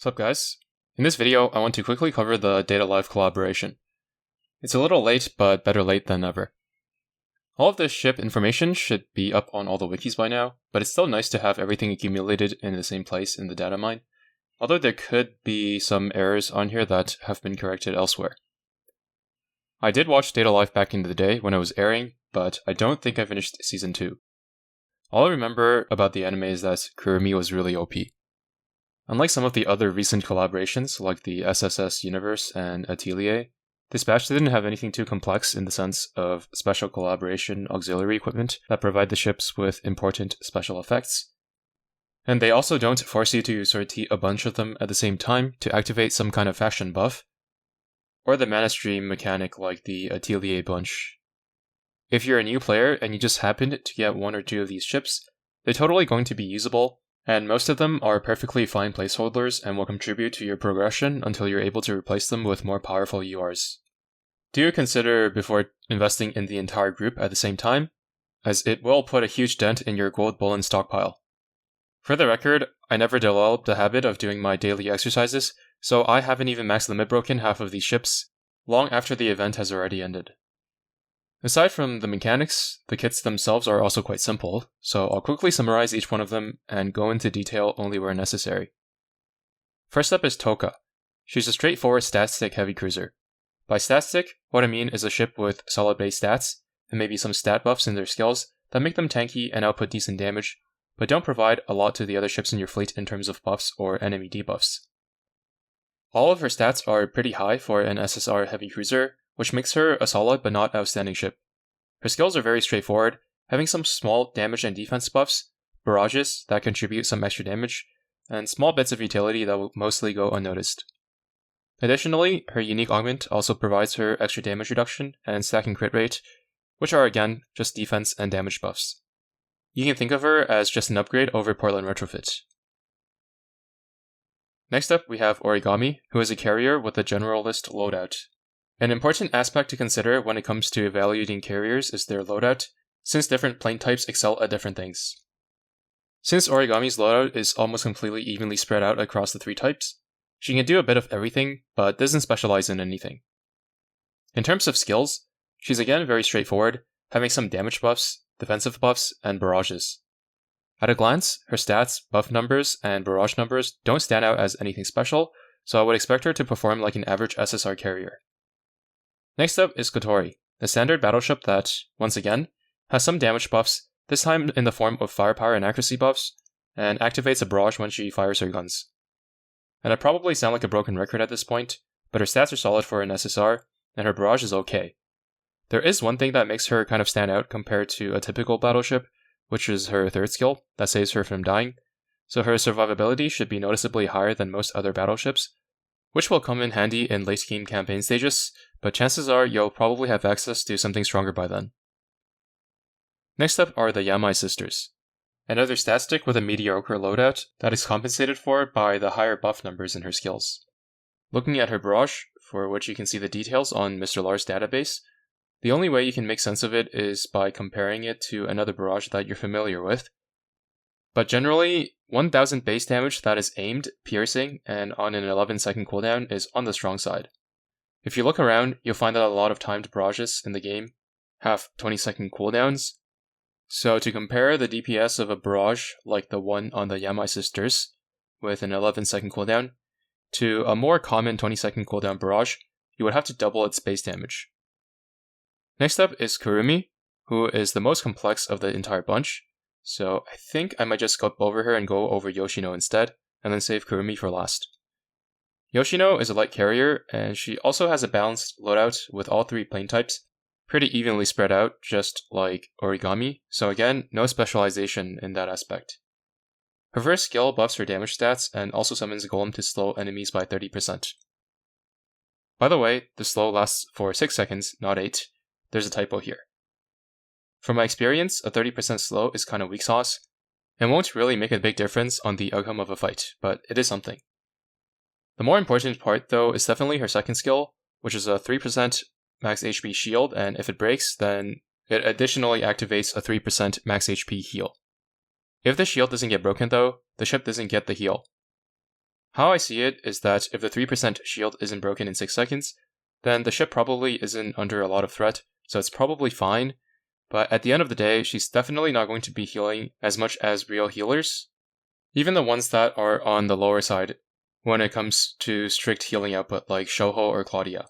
What's up, guys? In this video, I want to quickly cover the Data Live collaboration. It's a little late, but better late than never. All of this ship information should be up on all the wikis by now, but it's still nice to have everything accumulated in the same place in the data mine, although there could be some errors on here that have been corrected elsewhere. I did watch Data Live back in the day when it was airing, but I don't think I finished Season 2. All I remember about the anime is that Kurumi was really OP. Unlike some of the other recent collaborations, like the SSS Universe and Atelier, this batch didn't have anything too complex in the sense of special collaboration auxiliary equipment that provide the ships with important special effects. And they also don't force you to sortie a bunch of them at the same time to activate some kind of faction buff, or the mana stream mechanic like the Atelier bunch. If you're a new player and you just happened to get one or two of these ships, they're totally going to be usable, and most of them are perfectly fine placeholders and will contribute to your progression until you're able to replace them with more powerful URs. Do consider before investing in the entire group at the same time, as it will put a huge dent in your gold bullion stockpile. For the record, I never developed the habit of doing my daily exercises, so I haven't even max limit broken half of these ships, long after the event has already ended. Aside from the mechanics, the kits themselves are also quite simple, so I'll quickly summarize each one of them and go into detail only where necessary. First up is Tohka. She's a straightforward stat stick heavy cruiser. By stat stick, what I mean is a ship with solid base stats, and maybe some stat buffs in their skills that make them tanky and output decent damage, but don't provide a lot to the other ships in your fleet in terms of buffs or enemy debuffs. All of her stats are pretty high for an SSR heavy cruiser, which makes her a solid but not outstanding ship. Her skills are very straightforward, having some small damage and defense buffs, barrages that contribute some extra damage, and small bits of utility that will mostly go unnoticed. Additionally, her unique Augment also provides her extra damage reduction and stack and crit rate, which are again just defense and damage buffs. You can think of her as just an upgrade over Portland Retrofit. Next up, we have Origami, who is a carrier with a generalist loadout. An important aspect to consider when it comes to evaluating carriers is their loadout, since different plane types excel at different things. Since Origami's loadout is almost completely evenly spread out across the three types, she can do a bit of everything, but doesn't specialize in anything. In terms of skills, she's again very straightforward, having some damage buffs, defensive buffs, and barrages. At a glance, her stats, buff numbers, and barrage numbers don't stand out as anything special, so I would expect her to perform like an average SSR carrier. Next up is Kotori, the standard battleship that, once again, has some damage buffs, this time in the form of firepower and accuracy buffs, and activates a barrage when she fires her guns. And I probably sound like a broken record at this point, but her stats are solid for an SSR, and her barrage is okay. There is one thing that makes her kind of stand out compared to a typical battleship, which is her third skill that saves her from dying, so her survivability should be noticeably higher than most other battleships, which will come in handy in late game campaign stages, but chances are you'll probably have access to something stronger by then. Next up are the Yamai sisters. Another stat stick with a mediocre loadout that is compensated for by the higher buff numbers in her skills. Looking at her barrage, for which you can see the details on MrLar's database, the only way you can make sense of it is by comparing it to another barrage that you're familiar with. But generally, 1000 base damage that is aimed, piercing, and on an 11-second cooldown is on the strong side. If you look around, you'll find that a lot of timed barrages in the game have 20-second cooldowns. So to compare the DPS of a barrage like the one on the Yamai sisters, with an 11-second cooldown, to a more common 20-second cooldown barrage, you would have to double its base damage. Next up is Kurumi, who is the most complex of the entire bunch, so I think I might just skip over her and go over Yoshino instead, and then save Kurumi for last. Yoshino is a light carrier, and she also has a balanced loadout with all three plane types, pretty evenly spread out, just like Origami, so again, no specialization in that aspect. Her first skill buffs her damage stats and also summons a golem to slow enemies by 30%. By the way, the slow lasts for 6 seconds, not 8. There's a typo here. From my experience, a 30% slow is kind of weak sauce, and won't really make a big difference on the outcome of a fight, but it is something. The more important part, though, is definitely her second skill, which is a 3% max HP shield, and if it breaks, then it additionally activates a 3% max HP heal. If the shield doesn't get broken though, the ship doesn't get the heal. How I see it is that if the 3% shield isn't broken in 6 seconds, then the ship probably isn't under a lot of threat, so it's probably fine, but at the end of the day, she's definitely not going to be healing as much as real healers, even the ones that are on the lower side when it comes to strict healing output like Shouho or Claudia.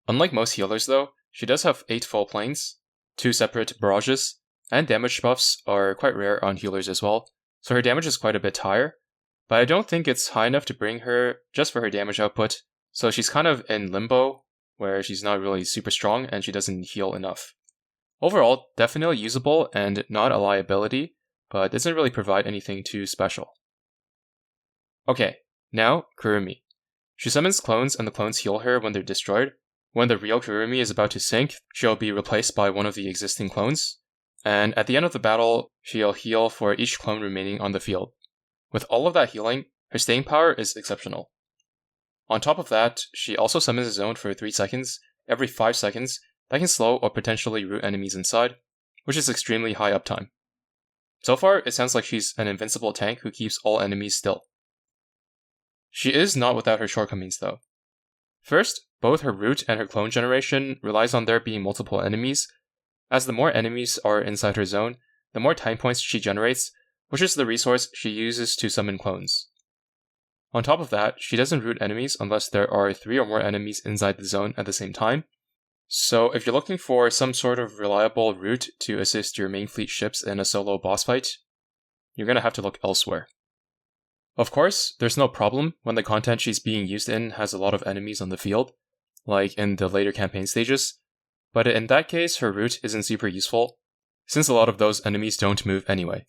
Unlike most healers though, she does have 8 full planes, 2 separate barrages, and damage buffs are quite rare on healers as well, so her damage is quite a bit higher, but I don't think it's high enough to bring her just for her damage output, so she's kind of in limbo, where she's not really super strong and she doesn't heal enough. Overall, definitely usable and not a liability, but doesn't really provide anything too special. Okay, now Kurumi. She summons clones and the clones heal her when they're destroyed. When the real Kurumi is about to sink, she'll be replaced by one of the existing clones, and at the end of the battle, she'll heal for each clone remaining on the field. With all of that healing, her staying power is exceptional. On top of that, she also summons a zone for 3 seconds, every 5 seconds, that can slow or potentially root enemies inside, which is extremely high uptime. So far, it sounds like she's an invincible tank who keeps all enemies still. She is not without her shortcomings though. First, both her root and her clone generation relies on there being multiple enemies, as the more enemies are inside her zone, the more time points she generates, which is the resource she uses to summon clones. On top of that, she doesn't root enemies unless there are 3 or more enemies inside the zone at the same time, so if you're looking for some sort of reliable route to assist your main fleet ships in a solo boss fight, you're gonna have to look elsewhere. Of course, there's no problem when the content she's being used in has a lot of enemies on the field, like in the later campaign stages, but in that case her route isn't super useful, since a lot of those enemies don't move anyway.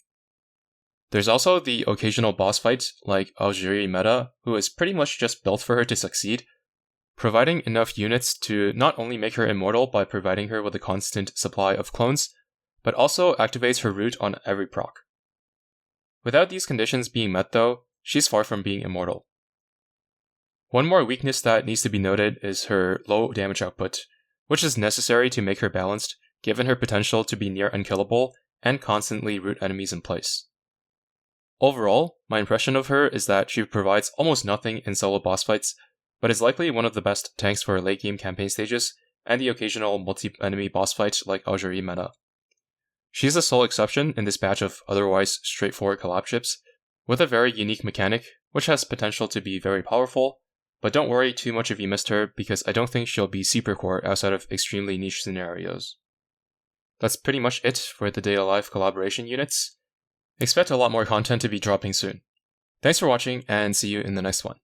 There's also the occasional boss fight, like Azur meta, who is pretty much just built for her to succeed, providing enough units to not only make her immortal by providing her with a constant supply of clones, but also activates her root on every proc. Without these conditions being met though, she's far from being immortal. One more weakness that needs to be noted is her low damage output, which is necessary to make her balanced, given her potential to be near unkillable and constantly root enemies in place. Overall, my impression of her is that she provides almost nothing in solo boss fights, but is likely one of the best tanks for late game campaign stages and the occasional multi-enemy boss fight like Azur meta. She's the sole exception in this batch of otherwise straightforward collab ships, with a very unique mechanic, which has potential to be very powerful, but don't worry too much if you missed her because I don't think she'll be super core outside of extremely niche scenarios. That's pretty much it for the Data Life collaboration units. Expect a lot more content to be dropping soon. Thanks for watching and see you in the next one.